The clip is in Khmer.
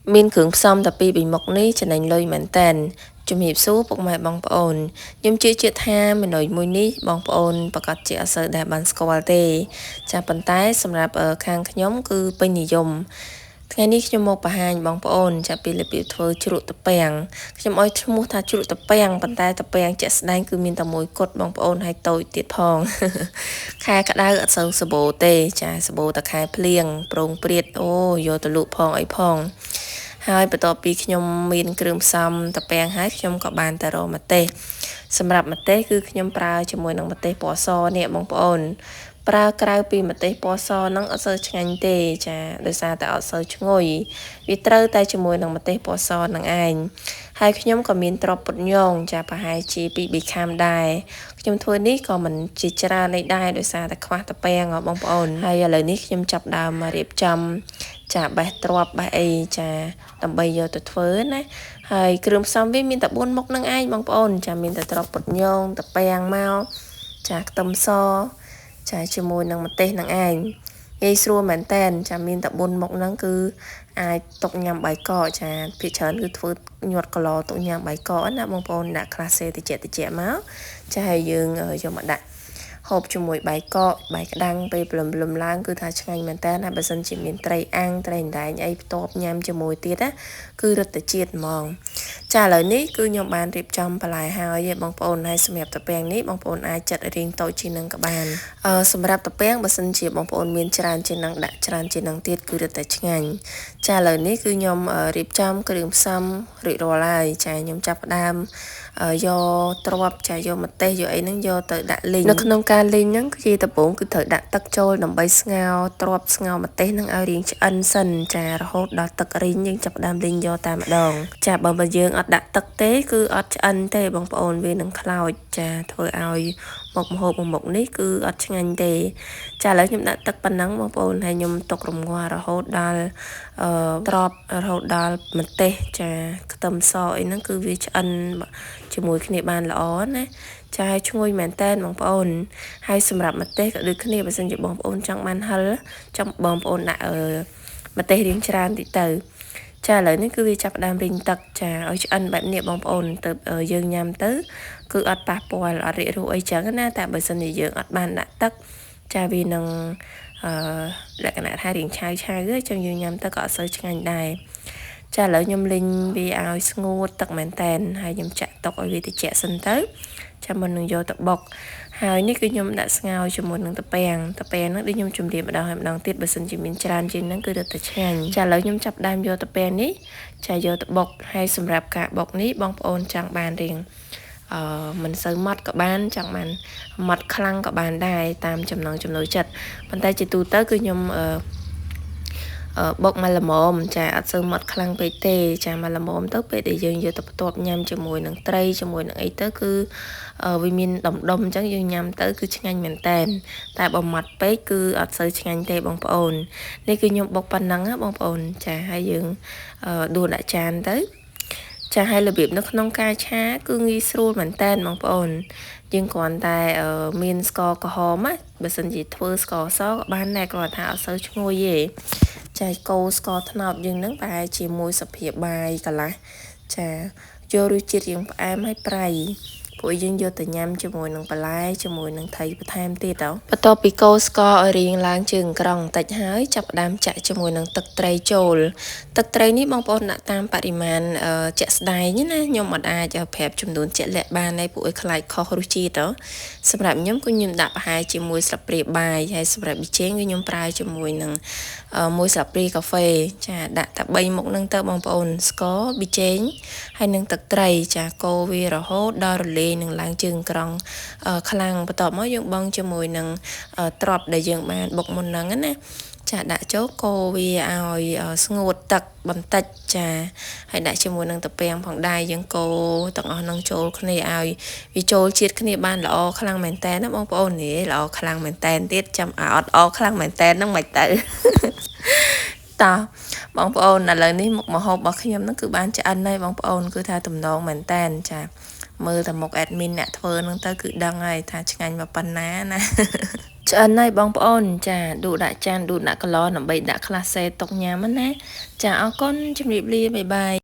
Min cưỡng xong tập pi bình mọc ní cho nên lôi mảnh tên chùm hiệp số bọc mẹ bong ôn nhưng chưa chưa tha mình nổi mùi ní bong ôn và các chị sợ đẹp bằng squatte cha bàn tay xâm rạp ở khang nhóm cứ bên nhị dùng ngày ní cho một bà hai bong ôn cha pi lập biểu thơ churu tập bèng trong oi mua tha churu tập bèng bàn tay tập bèng chạy đánh cứ min tầm mùi cột bong ôn hay tôi tiệt phong khai cả đá ở sâu sờ bồ tê cha sờ bồ ta khai plieng prong priet ô vô tụ lụ phong ấy phong haiបន្ទាប់ពីខ្ញុំមានគ្រឿងផ្សំតាពាំងហើយខ្ញុំក៏បានទៅរកម្ទេសសម្រាប់ម្ទេសគឺខ្ញុំប្រើជាមួយនឹងម្ទេសពណ៌សនេះបងប្អូនប្រើក្រៅពីម្ទេសពណ៌សហ្នឹងអត់សូវឆ្ងាញ់ទេចាដោយសារតែអត់សូវឈ្ងុយវាត្រូវតែជាមួយនឹងម្ទេសពណ៌សហ្នឹងឯងហើយខ្ញុំក៏មានទ្រពពុតញងចាប្រហែលជា2 3ខាំដែរខ្ញុំធ្វើនេះក៏មិនជាច្រើននេះដែរដោយសារតែខ្វះតាពាំងបងប្អូនហើយឥឡូវនេះខ្ញុំចាប់ដើមមករៀបចំចាបេះទ្រាប់បេះអីចាដើម្បីយកទៅធ្វើណាហើយគ្រឿងផ្សំវាមានតែ4មុខនឹងឯងបងប្អូនចាមានតែទ្រាប់ពុតញងតាពាំងមកចាខ្ទឹមសចាជាមួយនឹងម្ទេសនឹងឯងងាយស្រួលមែនតែនចាមានតែ4មុខហ្នឹងគឺអាចຕົកញ៉ាំបាយកកចាភាគច្រើនគឺធ្វើញាត់គឡຕົកញ៉ាំបាយកកណាបងប្អូនដាក់ក្រាសេតិចមកចាហើយយើងយកមកដាក់ហូបជាមួយបាយកកបាយក្តាំងពេលព្រលឹមឡើងគឺថាឆ្ងាញ់មែនតើណាបើសិនជាមានត្រីអាំងត្រីដែងអីផ្ទាប់ញ៉ាំជាមួយទៀតណាគឺរឹតតែជាតិហ្មងចាឥឡូវនេះគឺខ្ញុំបានរៀបចំបន្លែហើយបងប្អូនហើយសម្រាប់តាពាំងនេះបងប្អូនអាចចាត់រៀងតូចជាងនឹងក៏បានសម្រាប់តាពាំងបើសិនជាបងប្អូនមានច្រើនជាងនឹងដាក់ច្រើនជាងនឹងទៀតគឺរឹតតែឆ្ងាញ់ចាឥឡូវនេះគឺខ្ញុំរៀបចំគ្រឿងផ្សំរួចរាល់ហើយចាខ្ញុំចាប់ផ្ដើមយកទ្រាប់ចាយកម្ទេសយកអីហ្នឹងយកទៅដាក់លីងនៅក្នុងការលីងហ្នឹងគឺជាដំបូងគឺត្រូវដាក់ទឹកចូលដើម្បីស្ងោរទ្រាប់ស្ងោរម្ទេសហ្នឹងឲ្យរាងឆ្អិនសិនចារហូតដល់ទឹករីងយើងចាប់ផ្ដើមលីងយកតែម្ដងចាបើយើងអត់ដាក់ទឹកទេគឺអត់ឆ្អិនទេបងប្អូនវានឹងខ្លោចចាធ្វើឲ្យមុខម្ហូបមួយមុខនេះគឺអត់ឆ្ងាញ់ទេចាឥឡូវខ្ញុំដាក់ទឹកប៉ុណ្ណឹងបងប្អូនហើយខ្ញុំទុករងាស់រហូតដល់ទ្រាប់រហូតដល់ម្ទេសចាខ្ទឹមសអីហ្នឹងគឺវាឆ្អិនជាមួយគ្នាបានល្អណាចាឈ្ងុយមែនតែនបងប្អូនហើយសម្រាប់ម្ទេសក៏ដូចគ្នាបើសិនជាបងប្អូនចង់បានហឹរចង់បងប្អូនដាក់ម្ទេសរៀងច្រើនតិចទៅចាឥឡូវនេះគឺវាចាប់ផ្ដើមរីងទឹកចាឲ្យឆ្អិនបែបនេះបងប្អូនទៅយើងញ៉ាំទៅគឺអត់ប៉ះពាល់អត់រីករាវអីចឹងណាតែបើសិនជាយើងអត់បានដាក់ទឹកចាវានឹងលក្ខណៈថារៀងឆៅចឹងយើងញ៉ាំទៅក៏អត់សូវឆ្ងាញ់ដែរចាឥឡូវខ្ញុំលីងវាឲ្យស្ងួតទឹកមែនតែនហើយខ្ញុំចាក់ទុកឲ្យវាត្រជាក់សិនទៅចាំមុននឹងយកទៅបុកហើយនេះគឺខ្ញុំដាក់ស្ងោរជាមួយនឹងតាពាំងហ្នឹងដូចខ្ញុំជម្រាបម្ដងហើយម្ដងទៀតបើសិនជាមានច្រើនជាងហ្នឹងគឺរឹតតែឆ្ងាញ់ចាឥឡូវខ្ញុំចាប់ដើមយកតាពាំងនេះចាយកទៅបុកហើយសម្រាប់ការបុកនេះបងប្អូនចង់បានរៀងមិនសូវម៉ត់ក៏បានចង់បានម៉ត់ខ្លាំងក៏បានដែរតាមចំណង់ចំណូលចិត្តប៉ុន្តែជាទូទៅគឺខ្ញុំបុកមកល្មមចាអត់សូវម៉ត់ខ្លាំងពេកទេចាមកល្មមទៅពេលដែលយើងយកទៅផ្ទាប់ញ៉ាំជាមួយនឹងត្រីជាមួយនឹងអីទៅគឺវាមានដុំអញ្ចឹងយើងញ៉ាំទៅគឺឆ្ងាញ់មែនតែនតែបើម៉ត់ពេកគឺអត់សូវឆ្ងាញ់ទេបងប្អូននេះគឺខ្ញុំបុកប៉ុណ្ណឹងណាបងប្អូនចាហើយយើងដួសដាក់ចានទៅចាហើយរបៀបនៅក្នុងការឆាគឺងាយស្រួលមែនតែនបងប្អូនយើងគ្រាន់តែមានស្ករក្រហមណាបើសិនជាធ្វើស្ករសក៏បានដែរគ្រាន់តែអត់សូវឈ្ងុយទេចាកូរស្ករត្នោតយើងហ្នឹងប្រហែលជាមួយសភាបាយកន្លះចាយករសជាតិរៀងផ្អែមហើយប្រៃពួកយើងយកទៅញ៉ាំជាមួយនឹងបន្លែជាមួយនឹងថៃបន្ថែមទៀតទៅបន្ទាប់ពីកូរស្ករឲ្យរៀងឡើងជើងក្រង់បន្តិចហើយចាប់ផ្ដើមចាក់ជាមួយនឹងទឹកត្រីចូលទឹកត្រីនេះបងប្អូនដាក់តាមបរិមាណជាក់ស្ដែងណាខ្ញុំអត់អាចប្រាប់ចំនួនជាក់លាក់បានទេពួកឲ្យខ្លាចខុសរសជាតិទៅសម្រាប់ខ្ញុំគឺខ្ញុំដាក់ប្រហែលជាមួយស្លាបព្រាបាយហើយសម្រាប់ប៊ីចេងគឺខ្ញុំប្រើជាមួយនឹង1ស្លាបព្រាកាហ្វេចាដាក់តែ3មុខហ្នឹងទៅបងប្អូនស្ករប៊ីចេងហើយនឹងទឹកត្រីចាកូរវារហូតដល់រលាយនឹងឡើងជើងក្រង់ខ្លាំងបន្ទាប់មកយើងបង់ជាមួយនឹងទ្រាប់ដែលយើងបានបុកមុនហ្នឹងណាចាដាក់ចូលកូរវាឲ្យស្ងួតទឹកបន្តិចចាហើយដាក់ជាមួយនឹងតាពាំងផងដែរយើងកូរទាំងអស់នឹងចូលគ្នាឲ្យវាចូលជាតិគ្នាបានល្អខ្លាំងមែនតើណាបងប្អូននេះល្អខ្លាំងមែនតើទៀតចាំអត់ខ្លាំងមែនតើហ្នឹងមិនទៅតោះបងប្អូនឥឡូវនេះមុខម្ហូបរបស់ខ្ញុំហ្នឹងគឺបានឆ្អិនហើយបងប្អូនគឺថាទំនងមែនតើចាមើលតែមុខ admin អ្នកធ្វើហ្នឹងទៅគឺដឹងហើយថាឆ្ងាញ់មកប៉ុណ្ណាណា ឆ្អិនហើយបងប្អូនចាដួសដាក់ចានដួសដាក់កន្លដើម្បីដាក់ក្លាសេតុកញ៉ាំណាចាអរគុណជម្រាបលាបាយបាយ